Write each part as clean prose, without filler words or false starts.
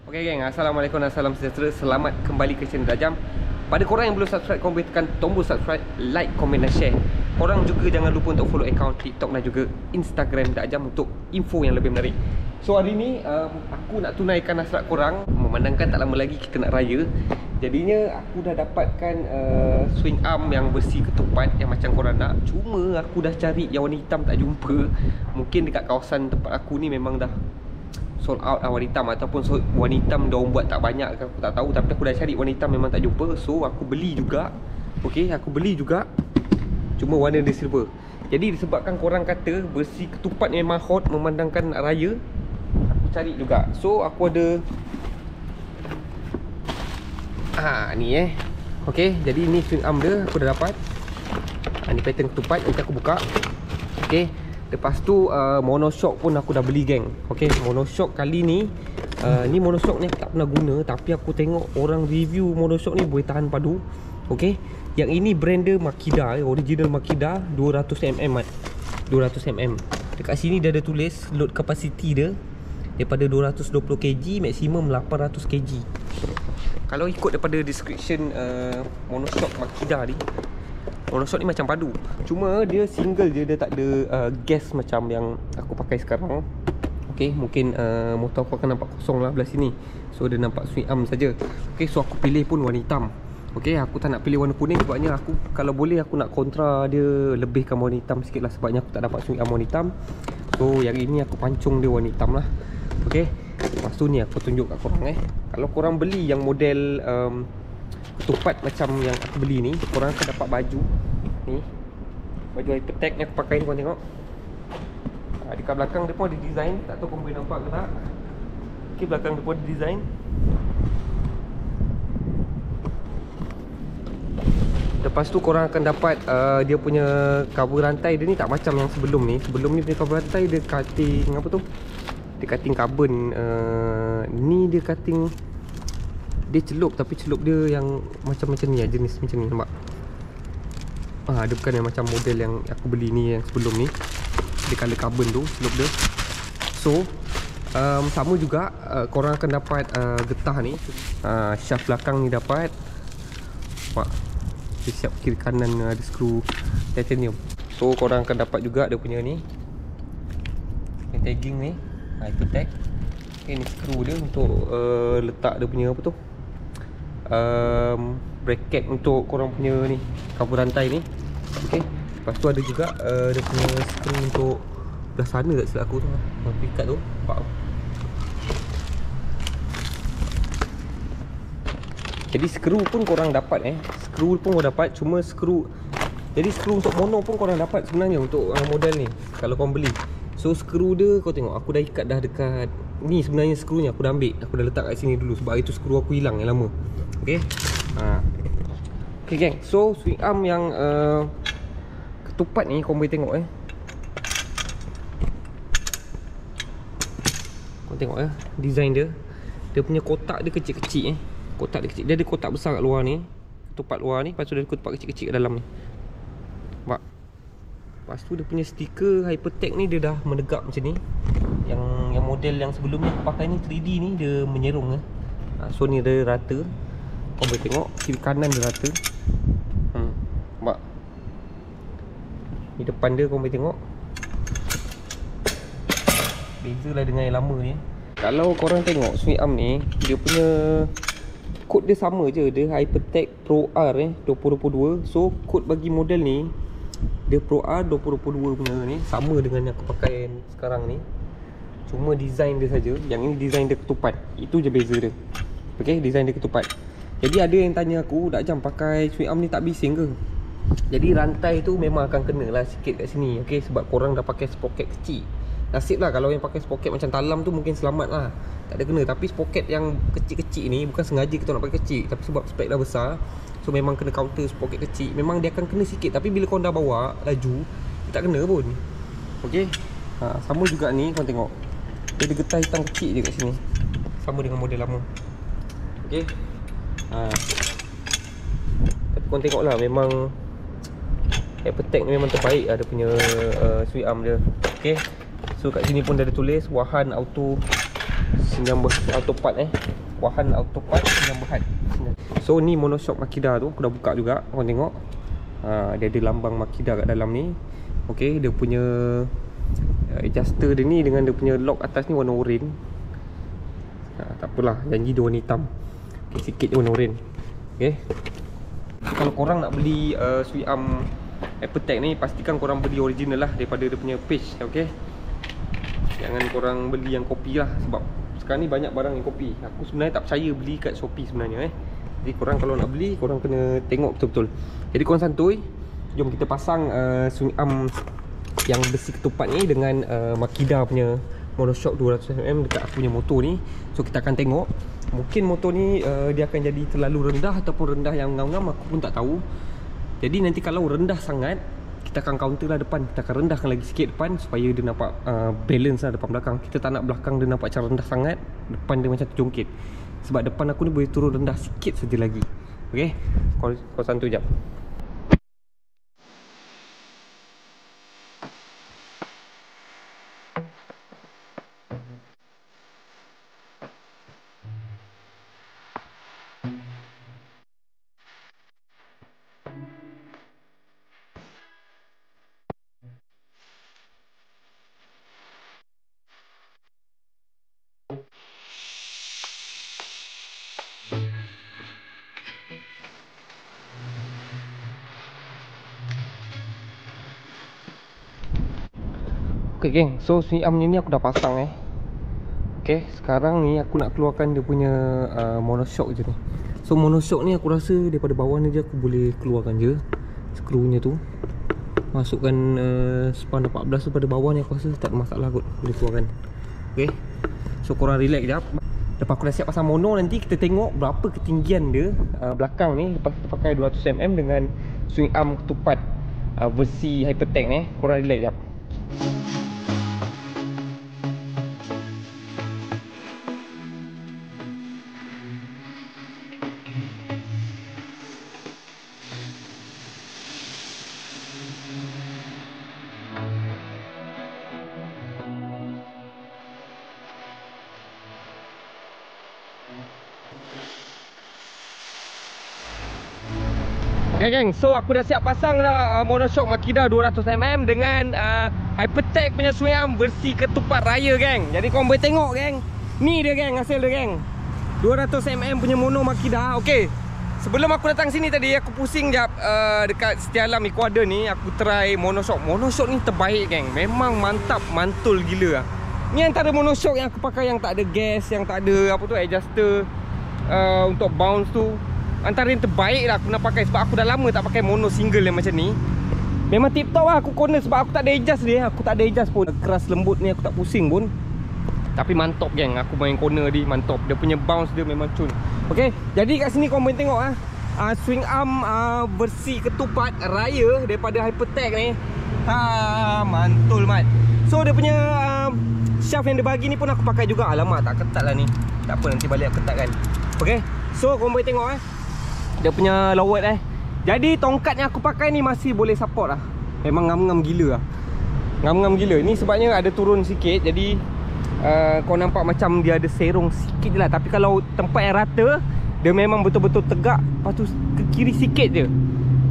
Okay geng, Assalamualaikum dan salam sejahtera. Selamat kembali ke channel Dajam. Pada korang yang belum subscribe, korang boleh tekan tombol subscribe, like, komen dan share. Korang juga jangan lupa untuk follow akaun TikTok dan juga Instagram Dajam untuk info yang lebih menarik. So hari ni aku nak tunaikan hasrat korang. Memandangkan tak lama lagi kita nak raya, jadinya aku dah dapatkan swing arm yang besi ketupat yang macam korang nak. Cuma aku dah cari yang warna hitam tak jumpa. Mungkin dekat kawasan tempat aku ni memang dah sold out warna hitam, ataupun warna hitam diorang buat tak banyak ke, aku tak tahu. Tapi aku dah cari warna hitam memang tak jumpa. So aku beli juga. Okay, aku beli juga, cuma warna dia silver. Jadi disebabkan korang kata besi ketupat ni memang hot memandangkan nak raya, aku cari juga. So aku ada ni okay, jadi ni swing arm dia aku dah dapat. Ni pattern ketupat, nanti aku buka. Okay, lepas tu monoshock pun aku dah beli geng. Okay, monoshock kali ni ni monoshock ni aku tak pernah guna, tapi aku tengok orang review monoshock ni boleh tahan padu. Okay, yang ini brand dia Makita, original Makita, 200mm 200mm. Dekat sini dia ada tulis load capacity dia daripada 220kg maksimum 800kg. Kalau ikut daripada description monoshock Makita ni, monoshock ni macam padu, cuma dia single je, dia tak ada gas macam yang aku pakai sekarang. Okay, mungkin motor aku akan nampak kosong lah belah sini, so dia nampak swing arm saja. Okay, so aku pilih pun warna hitam. Okay, aku tak nak pilih warna kuning sebabnya aku, kalau boleh aku nak kontra dia, lebihkan warna hitam sikit lah, sebabnya aku tak dapat swing arm warna hitam. So yang ini aku pancung dia warna hitam lah. Okay, lepas tu ni aku tunjuk kat korang kalau korang beli yang model ketupat macam yang aku beli ni, korang akan dapat baju ni, baju Hypertech ni aku pakai ni, korang tengok. Dekat belakang dia pun ada design, tak tahu korang boleh nampak ke tak. Okay, belakang dia pun ada design. Lepas tu korang akan dapat dia punya cover rantai dia ni tak macam yang sebelum ni. Sebelum ni punya cover rantai dia cutting apa tu, dia cutting carbon. Ni dia cutting, dia celup, tapi celup dia yang macam-macam ni, jenis macam ni, nampak? Dia bukan yang macam model yang aku beli ni, yang sebelum ni dia color carbon tu celup dia. So sama juga korang akan dapat getah ni, shaft belakang ni dapat, nampak? Dia siap kiri kanan ada skru titanium. So korang akan dapat juga dia punya ni, tagging ni Hypertech. Okay, ni skru dia untuk letak dia punya apa tu, bracket untuk korang punya ni cover rantai ni. Okay, lepas tu ada juga dia punya skru untuk belah sana tak silap aku tu, pikat tu, nampak? Jadi skru pun korang dapat skru pun korang dapat, cuma skru, jadi skru untuk mono pun korang dapat sebenarnya untuk model ni kalau korang beli. So skru dia kau tengok, aku dah ikat dah dekat ni. Sebenarnya skrunya aku dah ambil, aku dah letak kat sini dulu sebab itu skru aku hilang yang lama. Okay, okay geng, so swing arm yang ketupat ni korang boleh tengok korang tengok design dia. Dia punya kotak dia kecil-kecil kotak dia kecil, dia ada kotak besar kat luar ni, ketupat luar ni, lepas tu dia ada kotak kecil-kecil kat dalam ni, nampak? Lepas tu dia punya stiker Hypertech ni dia dah menegak macam ni. Yang model yang sebelum ni aku pakai ni 3D ni dia menyerung so ni dia rata, kau boleh tengok kiri kanan dia rata. Nampak? Ni depan dia kau boleh tengok, beza lah dengan yang lama ni. Kalau korang tengok swing arm ni, dia punya kod dia sama je, dia Hypertech Pro R 2022. So kod bagi model ni dia Pro R 2022 punya ni sama dengan yang aku pakai sekarang ni, cuma design dia saja. Yang ini design dia ketupat, itu je beza dia. Okay, design dia ketupat. Jadi ada yang tanya aku, Dajam pakai swing arm ni tak bising ke? Jadi rantai tu memang akan kena lah sikit kat sini. Okay, sebab korang dah pakai sprocket kecil. Nasib lah kalau yang pakai sprocket macam talam tu mungkin selamat lah, tak ada kena. Tapi sprocket yang kecil-kecil ni bukan sengaja kita nak pakai kecil, tapi sebab spek dah besar, so memang kena counter sprocket kecil. Memang dia akan kena sikit, tapi bila korang dah bawa laju, dia tak kena pun. Okay, sama juga ni, korang tengok dia ada getah hitam kecil je kat sini, sama dengan model lama. Okay, tapi korang tengok lah, memang Hypertech ni memang terbaik lah dia punya swing arm dia. Okay, so kat sini pun dia ada tulis Wahan Auto 90 autopart Wahan autopart 90. So ni monoshock Makida tu aku dah buka juga. Korang tengok. Dia ada lambang Makida kat dalam ni. Okay, dia punya adjuster dia ni dengan dia punya lock atas ni warna oranye. Tak apalah, janji dia warna hitam. Okay, sikit dia warna oranye. Okay. Kalau korang nak beli swing arm Hypertech ni, pastikan korang beli original lah daripada dia punya page. Okay. Jangan korang beli yang kopi lah. Sebab sekarang ni banyak barang yang kopi. Aku sebenarnya tak percaya beli kat Shopee sebenarnya. Jadi korang kalau nak beli, korang kena tengok betul-betul. Jadi korang santuy. Jom kita pasang swing arm yang besi ketupat ni dengan Makida punya monoshock 200mm dekat aku punya motor ni. So kita akan tengok. Mungkin motor ni dia akan jadi terlalu rendah ataupun rendah yang ngam-ngam, aku pun tak tahu. Jadi nanti kalau rendah sangat, kita akan counter lah depan. Kita akan rendahkan lagi sikit depan supaya dia nampak balance lah depan belakang. Kita tak nak belakang dia nampak macam rendah sangat, depan dia macam terjongkit. Sebab depan aku ni boleh turun rendah sikit saja lagi. Okay, kau santuy jap. Okay geng, so swing arm ni aku dah pasang Okay, sekarang ni aku nak keluarkan dia punya monoshock je ni. So monoshock ni aku rasa daripada bawah ni je aku boleh keluarkan je skrunya tu. Masukkan span 14 tu pada bawah ni, aku rasa tak ada masalah kot, boleh keluarkan. Okay, so korang relax jap. Lepas aku dah siap pasang mono, nanti kita tengok berapa ketinggian dia belakang ni. Lepas kita pakai 200mm dengan swing arm ketupat versi Hypertech ni. Korang relax jap. Okay geng, so aku dah siap pasang dah monoshock Makida 200mm dengan Hypertech punya swing arm versi ketupat raya geng. Jadi korang boleh tengok geng. Ni dia geng, hasil dia geng, 200mm punya mono Makida. Okay, sebelum aku datang sini tadi, aku pusing jap dekat Setialam Ecuador ni. Aku try monoshock. Monoshock ni terbaik geng, memang mantap, mantul gila lah. Ni antara monoshock yang aku pakai yang tak ada gas, yang tak ada apa tu, adjuster untuk bounce tu. Antara yang terbaik lah aku nak pakai. Sebab aku dah lama tak pakai mono single yang macam ni. Memang tip top lah aku corner. Sebab aku tak ada adjust dia. Aku tak ada adjust pun. Keras lembut ni aku tak pusing pun. Tapi mantap geng, aku main corner dia mantap. Dia punya bounce dia memang cun. Okay, jadi kat sini korang boleh tengok swing arm versi ketupat raya daripada Hypertech ni. Mantul mat. So dia punya shaft yang dia bagi ni pun aku pakai juga. Alamak, tak ketat lah ni. Tak apa, nanti balik aku ketat kan. Okay, so korang boleh tengok dia punya lowered Jadi tongkat yang aku pakai ni masih boleh support lah. Memang ngam-ngam gila lah. Ngam-ngam gila. Ni sebabnya ada turun sikit. Jadi kau nampak macam dia ada serong sikit je lah. Tapi kalau tempat yang rata, dia memang betul-betul tegak. Lepas tu ke kiri sikit je.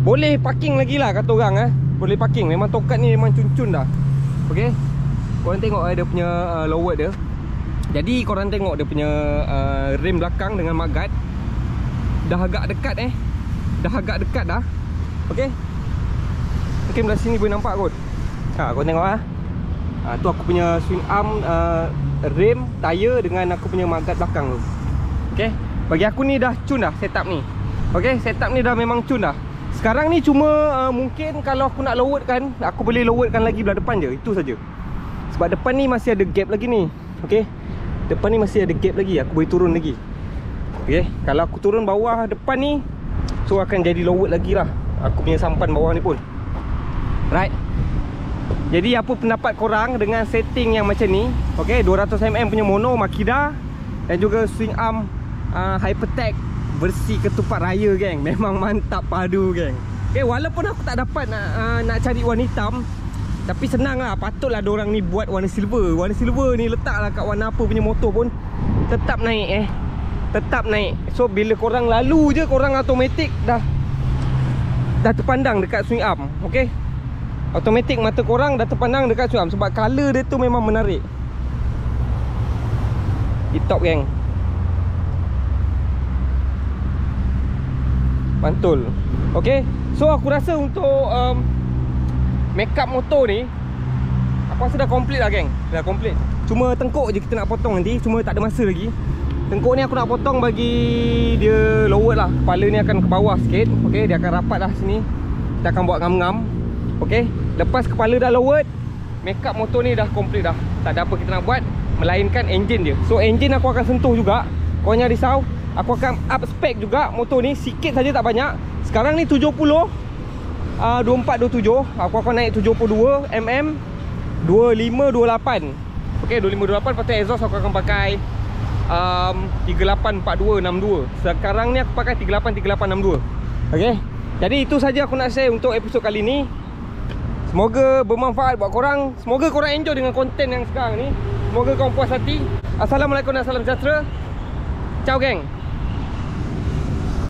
Boleh parking lagi lah kata orang Boleh parking. Memang tongkat ni memang cun-cun dah. Okay, korang tengok dia punya lowered dia. Jadi korang tengok dia punya rem belakang dengan mudguard. Dah agak dekat Dah agak dekat dah. Okay, mungkin belah sini boleh nampak kot. Korang tengok tu aku punya swing arm rem, tayar dengan aku punya mudguard belakang tu. Okay, bagi aku ni dah cun dah setup ni. Okay, setup ni dah memang cun dah. Sekarang ni cuma mungkin kalau aku nak loweredkan, aku boleh loweredkan lagi belah depan je. Itu saja. Sebab depan ni masih ada gap lagi ni. Okay, depan ni masih ada gap lagi. Aku boleh turun lagi. Okay, kalau aku turun bawah depan ni, so akan jadi lowered lagi lah aku punya sampan bawah ni pun. Right. Jadi apa pendapat korang dengan setting yang macam ni? Okay, 200mm punya mono Makida dan juga swing arm Hypertech versi ketupat raya geng. Memang mantap padu geng. Okay, walaupun aku tak dapat nak cari warna hitam, Tapi senang lah. Patutlah diorang ni buat warna silver. Warna silver ni letaklah kat warna apa punya motor pun tetap naik tetap naik. So bila korang lalu je, korang automatik dah terpandang dekat swing arm. Okay, automatik mata korang dah terpandang dekat swing arm. Sebab color dia tu memang menarik. Di top geng, mantul. Okay, so aku rasa untuk make up motor ni aku rasa dah complete lah geng. Dah complete. Cuma tengkuk je kita nak potong nanti. Cuma tak ada masa lagi. Tengkuk ni aku nak potong bagi dia lower lah. Kepala ni akan ke bawah sikit. Okay, dia akan rapat lah sini. Kita akan buat ngam-ngam. Okay, lepas kepala dah lowered, make up motor ni dah complete dah. Tak ada apa kita nak buat melainkan engine dia. So engine aku akan sentuh juga. Kau jangan risau. Aku akan up spec juga motor ni. Sikit saja, tak banyak. Sekarang ni 70 24-27. Aku akan naik 72 mm 25-28. Ok, 25-28. Lepas tu exhaust aku akan pakai 38-42-62. Sekarang ni aku pakai 38-38-62. Ok, jadi itu saja aku nak share untuk episod kali ni. Semoga bermanfaat buat korang. Semoga korang enjoy dengan konten yang sekarang ni. Semoga korang puas hati. Assalamualaikum dan salam sejahtera. Ciao geng.